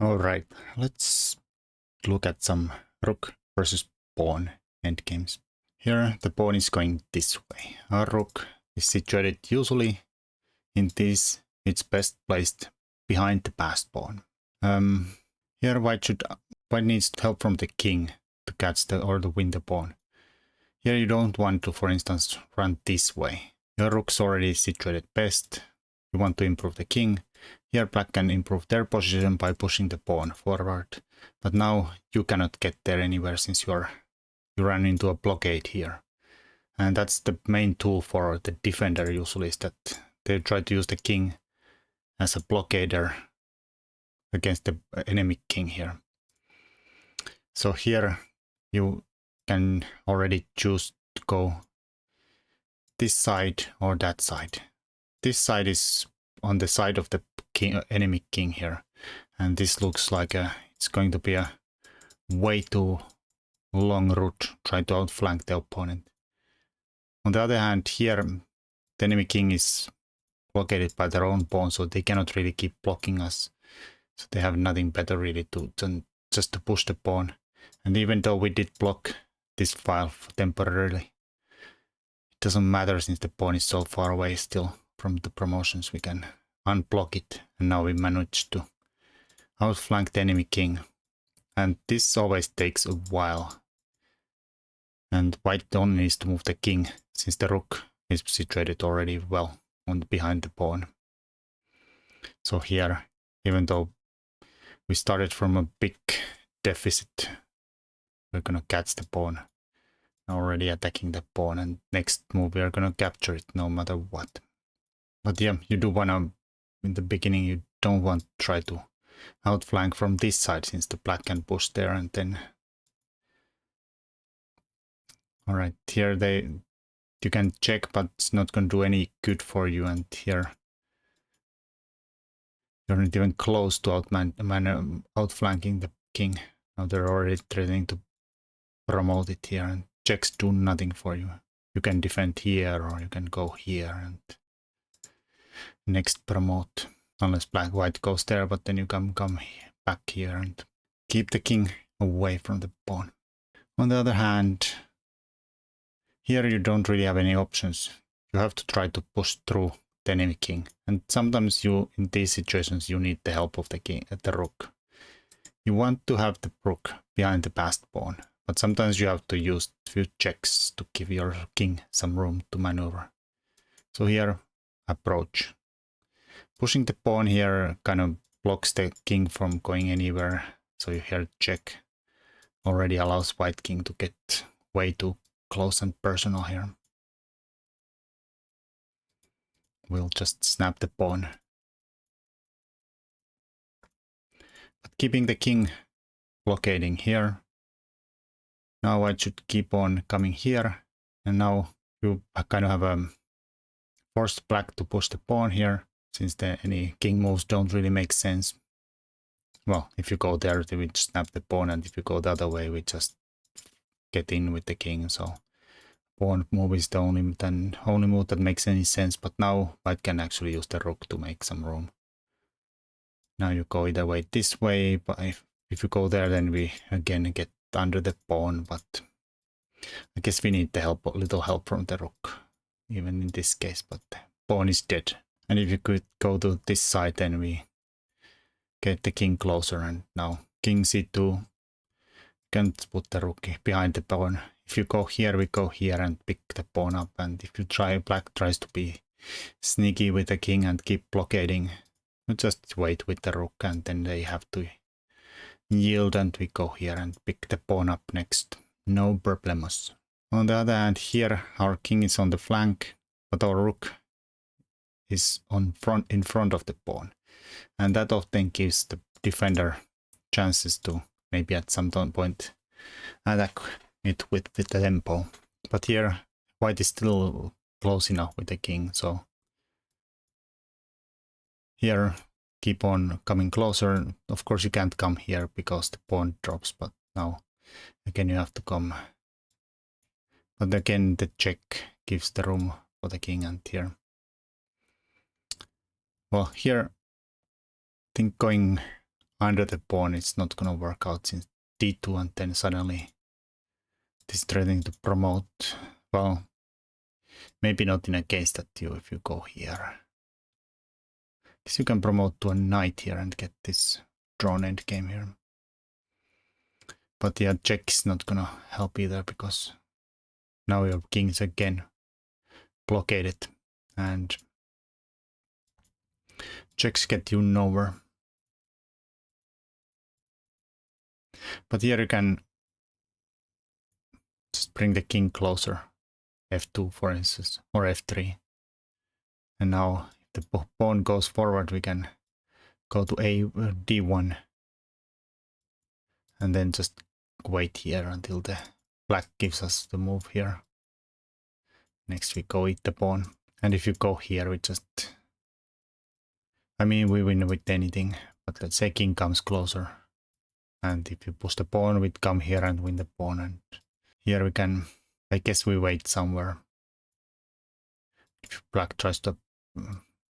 Alright, let's look at some rook versus pawn endgames. Here the pawn is going this way. Our rook is situated usually in this, it's best placed behind the passed pawn. Here white needs help from the king to catch or to win the pawn. Here you don't want to, for instance, run this way. Your rook's already situated best. You want to improve the king. Here black can improve their position by pushing the pawn forward. But now you cannot get there anywhere since you run into a blockade here. And that's the main tool for the defender usually, is that they try to use the king as a blockader against the enemy king here. So here you can already choose to go this side or that side. This side is on the side of the enemy king here, and this looks like it's going to be a way too long route trying to outflank the opponent. On the other hand, here the enemy king is blockaded by their own pawn, so they cannot really keep blocking us. So they have nothing better really than just to push the pawn. And even though we did block this file temporarily, it doesn't matter since the pawn is so far away still from the promotions. We can unblock it, and now we managed to outflank the enemy king. And this always takes a while. And white only needs to move the king since the rook is situated already well behind the pawn. So here, even though we started from a big deficit, we're gonna catch the pawn. Already attacking the pawn, and next move we are gonna capture it no matter what. But yeah, you do wanna, in the beginning, you don't want to try to outflank from this side since the black can push there and then. Alright, here you can check, but it's not gonna do any good for you, and here you're not even close to outflanking the king. Now they're already threatening to promote it here, and checks do nothing for you. You can defend here or you can go here and next promote, unless white goes there, but then you come back here and keep the king away from the pawn. On the other hand, here you don't really have any options. You have to try to push through the enemy king, and sometimes you, in these situations, you need the help of the king, the rook. You want to have the rook behind the passed pawn, but sometimes you have to use a few checks to give your king some room to maneuver. So here, approach. Pushing the pawn here kind of blocks the king from going anywhere. So you here check already allows white king to get way too close and personal here. We'll just snap the pawn. But keeping the king blockading here. Now I should keep on coming here, and now you kind of have a forced black to push the pawn here, since any king moves don't really make sense. Well, if you go there, we just snap the pawn, and if you go the other way, we just get in with the king. So pawn move is the only move that makes any sense, but now white can actually use the rook to make some room. Now you go either way this way, but if you go there, then we again get under the pawn, but I guess we need the help, a little help from the rook, even in this case, but the pawn is dead. And if you could go to this side, then we get the king closer, and now king c2, can't put the rook behind the pawn. If you go here, we go here and pick the pawn up, and if you black tries to be sneaky with the king and keep blockading, we just wait with the rook, and then they have to yield, and we go here and pick the pawn up next. No problemos. On the other hand, here our king is on the flank, but our rook is in front of the pawn, and that often gives the defender chances to maybe at some point attack it with the tempo. But here white is still close enough with the king, so here keep on coming closer. Of course you can't come here because the pawn drops, but now again you have to come. But again the check gives the room for the king, and here, well, here I think going under the pawn, it's not gonna work out since d2 and then suddenly this threatening to promote. Well, maybe not in a case that if you go here. Because you can promote to a knight here and get this drawn endgame here. But yeah, check is not gonna help either because now your king is again blockaded and checks get you nowhere. But here you can just bring the king closer, f2 for instance, or f3. And now if the pawn goes forward, we can go to d1 and then just wait here until the black gives us the move here. Next we go eat the pawn. And if you go here, we just, I mean, we win with anything, but let's say king comes closer. And if you push the pawn, we'd come here and win the pawn. And here we can, I guess we wait somewhere. If black tries to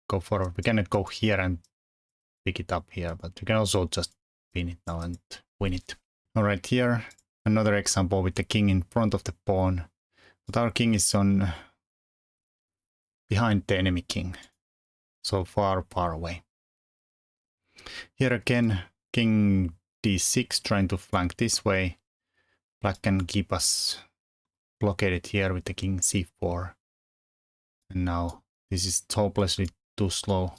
go forward, we cannot go here and pick it up here, but we can also just pin it now and win it. All right, here another example with the king in front of the pawn, but our king is on behind the enemy king, so far away. Here again, king d6 trying to flank this way. Black can keep us blockaded here with the king c4, and now this is hopelessly too slow.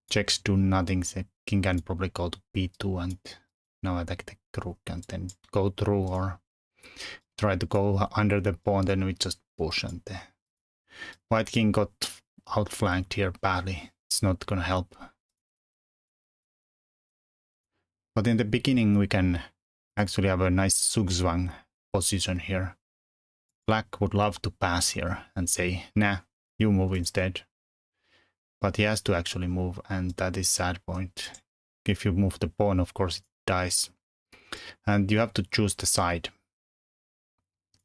Checks do nothing, the king can probably go to b2 and now attack the rook and then go through, or try to go under the pawn, then we just push and the white king got outflanked here badly. It's not gonna help. But in the beginning we can actually have a nice zugzwang position here. Black would love to pass here and say, nah, you move instead. But he has to actually move, and that is sad point. If you move the pawn, of course it dies. And you have to choose the side.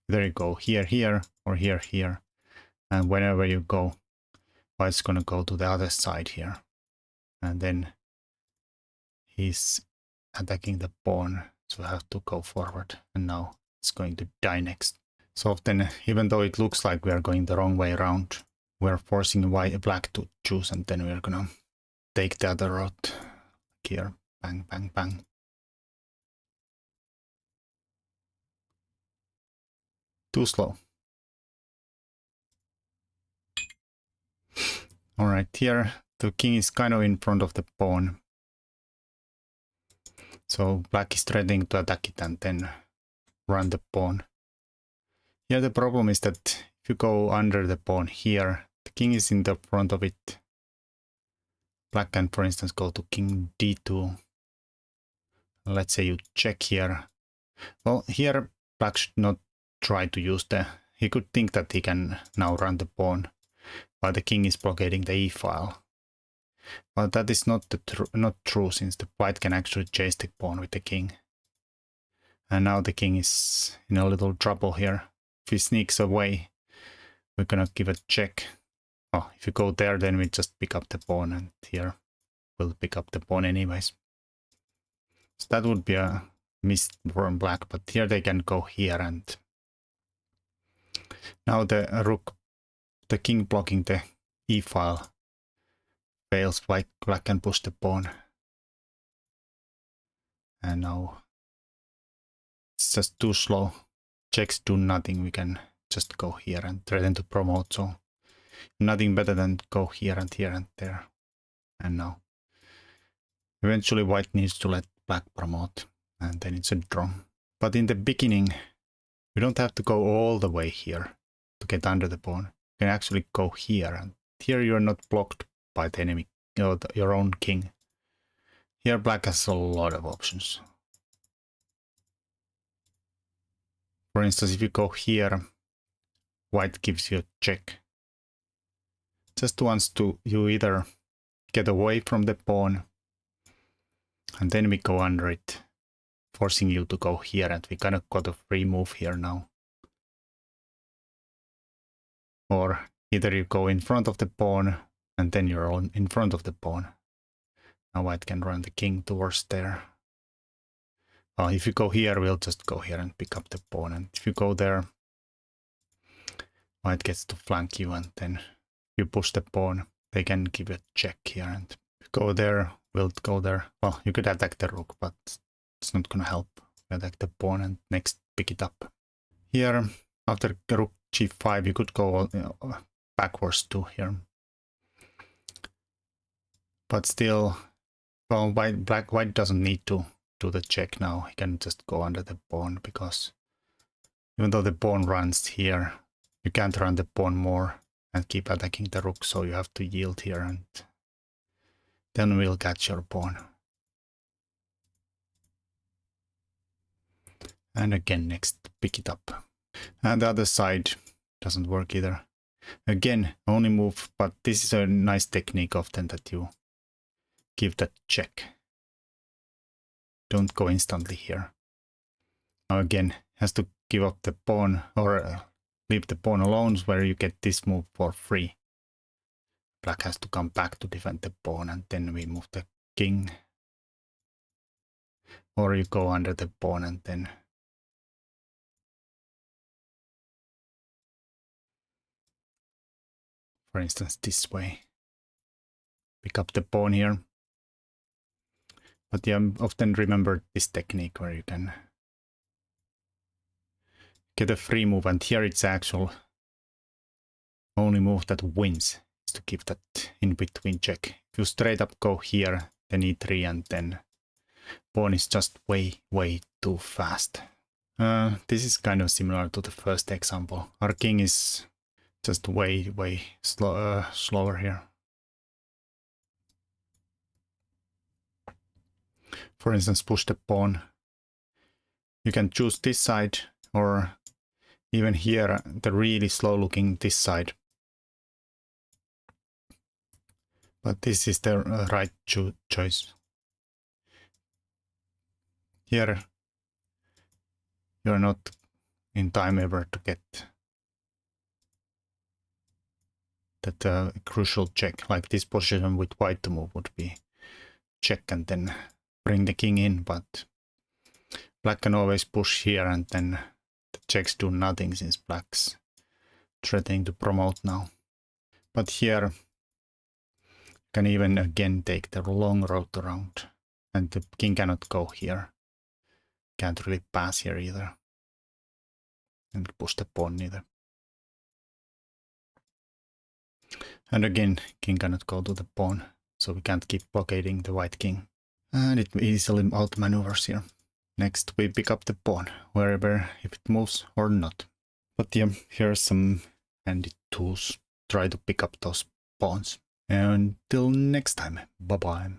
There you go, here, here, or here, here. And whenever you go, white's gonna go to the other side here. And then he's attacking the pawn, so I have to go forward. And now it's going to die next. So often, even though it looks like we are going the wrong way around, we're forcing black to choose, and then we're gonna take the other route. Here, bang, bang, bang. Too slow. Alright, here the king is kind of in front of the pawn. So black is threatening to attack it and then run the pawn. Here the problem is that if you go under the pawn here, the king is in the front of it. Black can, for instance, go to king d2. Let's say you check here. Well, here black should not try to use he could think that he can now run the pawn, while the king is blockading the e-file. But that is not true, since the white can actually chase the pawn with the king. And now the king is in a little trouble here. If he sneaks away, we're gonna give a check. Oh, if you go there, then we just pick up the pawn, and here we'll pick up the pawn anyways. So that would be a miss from black, but here they can go here, and now the rook, the king blocking the e-file fails. Black can push the pawn. And now it's just too slow. Checks do nothing. We can just go here and threaten to promote. So nothing better than go here and there. And now eventually white needs to let black promote, and then it's a draw. But in the beginning, we don't have to go all the way here to get under the pawn. You can actually go here, and here you're not blocked by the enemy, your own king. Here black has a lot of options. For instance, if you go here, white gives you a check. Just wants to, you either get away from the pawn, and then we go under it, forcing you to go here, and we kind of got a free move here now. Or either you go in front of the pawn, and then you're in front of the pawn. Now white can run the king towards there. Well, if you go here, we'll just go here and pick up the pawn. And if you go there, white gets to flank you, and then you push the pawn. They can give a check here, and if you go there, we'll go there. Well, you could attack the rook, but it's not gonna help. Attack the pawn and next pick it up. Here, after rook g5, you could go backwards too here. But still, well, white doesn't need to do the check now. He can just go under the pawn, because even though the pawn runs here, you can't run the pawn more and keep attacking the rook, so you have to yield here, and then we'll catch your pawn. And again, next, pick it up. And the other side doesn't work either. Again, only move, but this is a nice technique often, that you give that check. Don't go instantly here. Now again, has to give up the pawn, or leave the pawn alone, where you get this move for free. Black has to come back to defend the pawn, and then we move the king. Or you go under the pawn and then for instance this way. Pick up the pawn here. But yeah, often remember this technique where you can get a free move, and here it's actual only move that wins, is to give that in between check. If you straight up go here, then e3, and then pawn is just way too fast. This is kind of similar to the first example. Our king is just way slower here. For instance, push the pawn. You can choose this side, or even here, the really slow looking this side. But this is the right choice. Here, you're not in time ever to get that crucial check. Like this position with white to move would be check and then bring the king in, but black can always push here, and then the checks do nothing since black's threatening to promote now. But here can even again take the long road around, and the king cannot go here. Can't really pass here either, and push the pawn neither. And again, king cannot go to the pawn, so we can't keep blockading the white king. And it easily outmaneuvers here. Next, we pick up the pawn, wherever, if it moves or not. But yeah, here are some handy tools. Try to pick up those pawns. Until next time, bye bye.